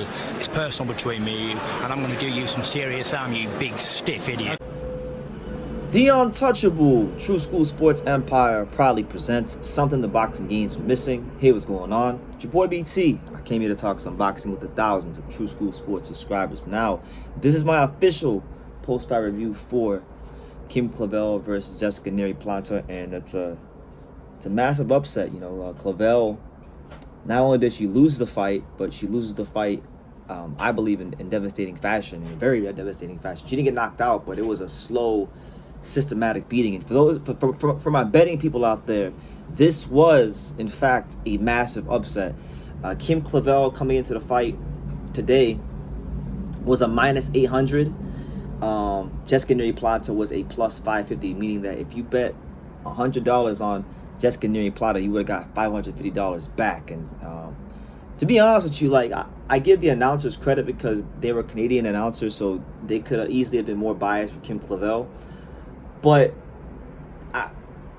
football. It's personal between me and you, and I'm going to do you some serious harm, you big stiff idiot. The untouchable True School Sports Empire proudly presents something the boxing game's been missing. Hey, what's going on? It's your boy BT. I came here to talk some boxing with the thousands of True School Sports subscribers. Now, this is my official post-fight review for Kim Clavel versus Jessica Nery Plata, and it's a massive upset. Clavel, not only did she lose the fight, but she loses the fight, I believe, in devastating fashion, in very devastating fashion. She didn't get knocked out, but it was a slow, systematic beating. And for my betting people out there, this was in fact a massive upset. Kim Clavel coming into the fight today was a minus 800. Jessica Nery Plata was a plus 550, meaning that if you bet $100 on Jessica Nery Plata, you would have got $550 back. And to be honest with you, I give the announcers credit because they were Canadian announcers, so they could have easily have been more biased for Kim Clavel. But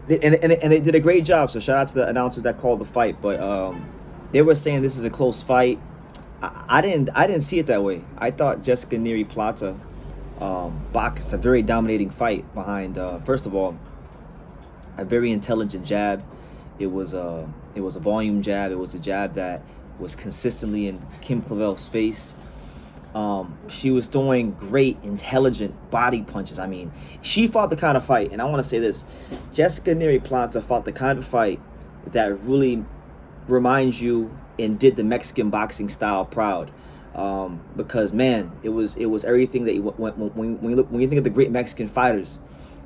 they did a great job. So shout out to the announcers that called the fight. But they were saying this is a close fight. I didn't see it that way. I thought Jessica Nery Plata boxed a very dominating fight behind, first of all, a very intelligent jab. It was a volume jab. It was a jab that was consistently in Kim Clavel's face. She was throwing great, intelligent body punches. I mean, she fought the kind of fight, and I want to say this, Jessica Nery Plata fought the kind of fight that really reminds you and did the Mexican boxing style proud. Because man, it was everything that when you think of the great Mexican fighters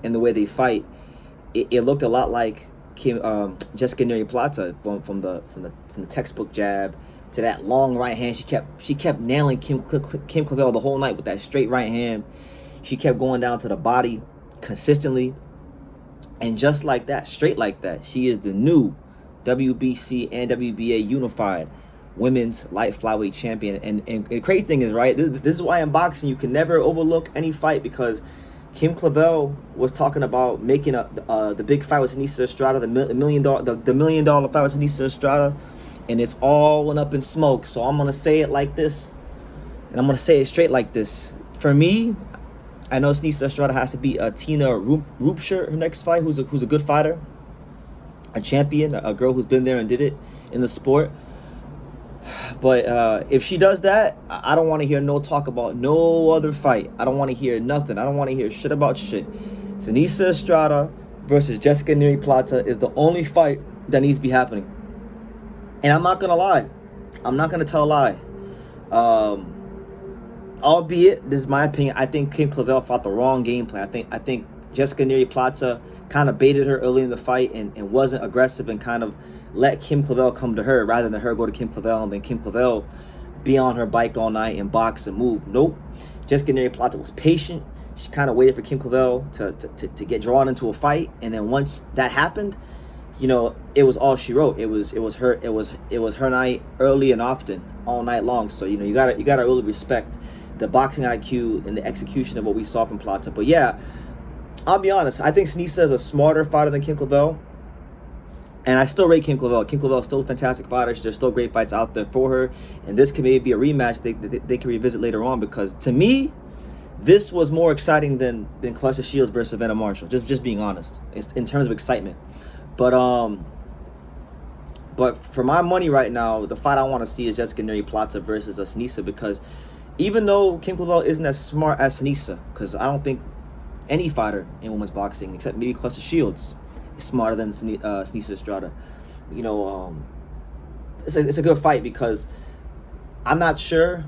and the way they fight, it looked a lot like Jessica Nery Plata from the textbook jab to that long right hand. She kept nailing Kim Clavel the whole night with that straight right hand. She kept going down to the body consistently, and just like that, straight like that, she is the new WBC and WBA unified women's light flyweight champion. And the crazy thing is, right, this is why in boxing you can never overlook any fight, because Kim Clavel was talking about making the big fight with Seniesa Estrada, the $1 million fight with Seniesa Estrada, and it's all went up in smoke. So I'm gonna say it like this, and I'm gonna say it straight like this. For me, I know Seniesa Estrada has to beat Tina Rupscher her next fight, who's a good fighter, a champion, a girl who's been there and did it in the sport. But if she does that, I don't want to hear no talk about no other fight. I don't want to hear nothing. I don't want to hear shit about shit. Seniesa Estrada versus Jessica Nery Plata is the only fight that needs to be happening. And I'm not going to lie. I'm not going to tell a lie. Albeit, this is my opinion, I think Kim Clavel fought the wrong game plan. I think Jessica Nery Plata kind of baited her early in the fight and wasn't aggressive and kind of let Kim Clavel come to her rather than her go to Kim Clavel and then Kim Clavel be on her bike all night and box and move. Nope. Jessica Nery Plata was patient. She kind of waited for Kim Clavel to get drawn into a fight, and then once that happened, it was all she wrote. It was her night early and often, all night long. So you gotta really respect the boxing IQ and the execution of what we saw from Plata. But yeah, I'll be honest, I think Seniesa is a smarter fighter than Kim Clavel. And I still rate Kim Clavel. Kim Clavel is still a fantastic fighter. There's still great fights out there for her. And this can maybe be a rematch they can revisit later on, because to me, this was more exciting than Claressa Shields versus Savannah Marshall. Just being honest, it's in terms of excitement. But for my money right now, the fight I want to see is Jessica Nery Plata versus Seniesa, because even though Kim Clavel isn't as smart as Seniesa, because I don't think any fighter in women's boxing, except maybe Claressa Shields, is smarter than Seniesa Estrada. It's a good fight, because I'm not sure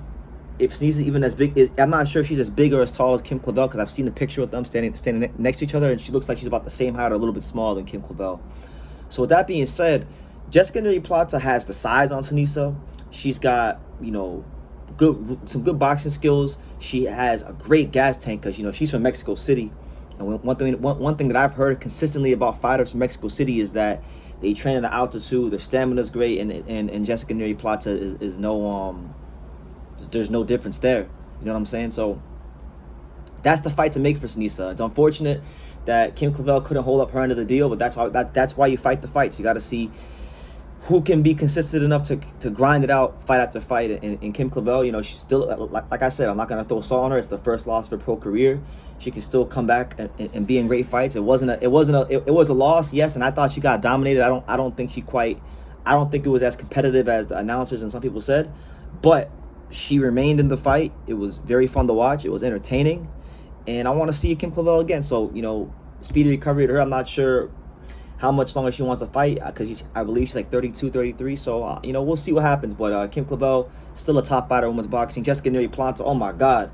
if Seniesa even as big. I'm not sure if she's as big or as tall as Kim Clavel, because I've seen the picture with them standing next to each other, and she looks like she's about the same height or a little bit smaller than Kim Clavel. So with that being said, Jessica Nery Plata has the size on Seniesa. She's got some good boxing skills. She has a great gas tank, because she's from Mexico City. And one thing that I've heard consistently about fighters from Mexico City is that they train in the altitude. Their stamina is great, and Jessica Nery Plata is no there's no difference there. You know what I'm saying? So that's the fight to make for Seniesa. It's unfortunate that Kim Clavel couldn't hold up her end of the deal, but that's why you fight the fights. You got to see who can be consistent enough to grind it out fight after fight. And Kim Clavel, you know, she's still, like I said, I'm not gonna throw salt on her. It's the first loss of her pro career. She can still come back and be in great fights. It was a loss, yes, and I thought she got dominated. I don't think it was as competitive as the announcers and some people said, but she remained in the fight. It was very fun to watch. It was entertaining, and I want to see Kim Clavel again. So, you know, speedy recovery to her. I'm not sure how much longer she wants to fight, because I believe she's like 32, 33. So, you know, we'll see what happens. But Kim Clavel, still a top fighter in women's boxing. Jessica Nery Plata, oh my God.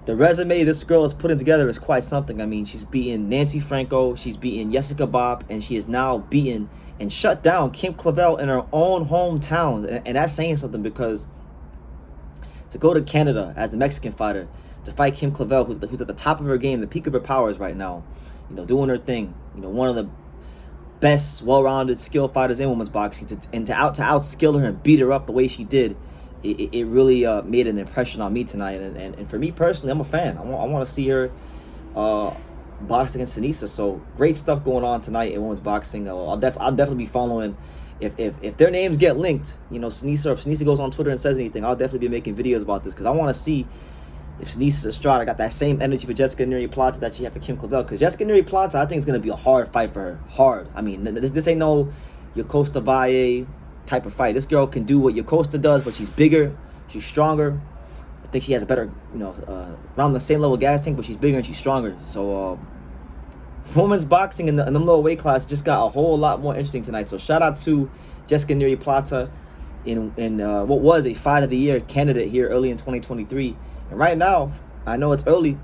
The resume this girl is putting together is quite something. I mean, she's beaten Nancy Franco, she's beaten Jessica Bopp, and she is now beaten and shut down Kim Clavel in her own hometown. And that's saying something, because to go to Canada as a Mexican fighter, to fight Kim Clavel, who's at the top of her game, the peak of her powers right now, you know, doing her thing, you know, one of the best, well-rounded, skilled fighters in women's boxing, to outskill her and beat her up the way she did, it really made an impression on me tonight. And for me personally, I'm a fan. I want to see her box against Seniesa. So great stuff going on tonight in women's boxing. I'll definitely be following. If their names get linked, you know, Seniesa, or if Seniesa goes on Twitter and says anything, I'll definitely be making videos about this, because I want to see if Seniesa Estrada got that same energy for Jessica Nery Plata that she had for Kim Clavel. Because Jessica Nery Plata, I think, is going to be a hard fight for her. Hard. I mean, this ain't no Yocosta Valle type of fight. This girl can do what Yocosta does, but she's bigger, she's stronger. I think she has a better, you know, around the same level gas tank, but she's bigger and she's stronger. So, women's boxing in them lower weight class just got a whole lot more interesting tonight. So, shout out to Jessica Nery Plata in what was a Fight of the Year candidate here early in 2023. And right now, I know it's early,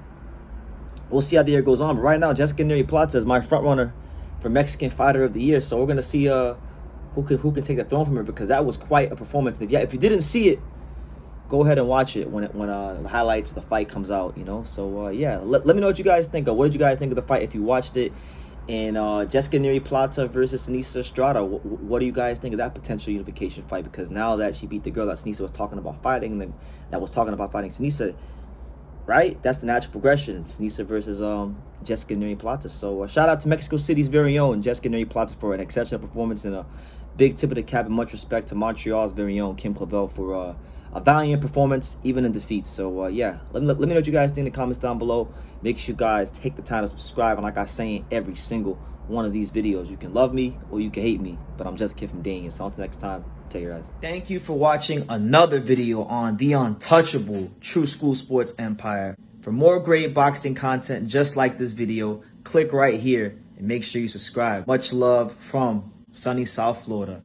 we'll see how the year goes on, but right now, Jessica Nery Plata is my front runner for Mexican Fighter of the Year. So we're gonna see who can take the throne from her, because that was quite a performance. If you didn't see it, go ahead and watch it when the highlights of the fight comes out. You know, so yeah, let me know what you guys think. What did you guys think of the fight if you watched it? And Jessica Nery Plata versus Seniesa Estrada, what do you guys think of that potential unification fight? Because now that she beat the girl that Seniesa was talking about fighting, and that was talking about fighting Seniesa, right? That's the natural progression. Seniesa versus Jessica Nery Plata. So shout out to Mexico City's very own Jessica Nery Plata for an exceptional performance, and a big tip of the cap and much respect to Montreal's very own Kim Clavel for a valiant performance, even in defeat. So yeah, let me know what you guys think in the comments down below. Make sure you guys take the time to subscribe. And like I say in every single one of these videos, you can love me or you can hate me, but I'm just a kid from Daniel. So until next time, take care, guys. Thank you for watching another video on the untouchable True School Sports Empire. For more great boxing content just like this video, click right here and make sure you subscribe. Much love from sunny South Florida.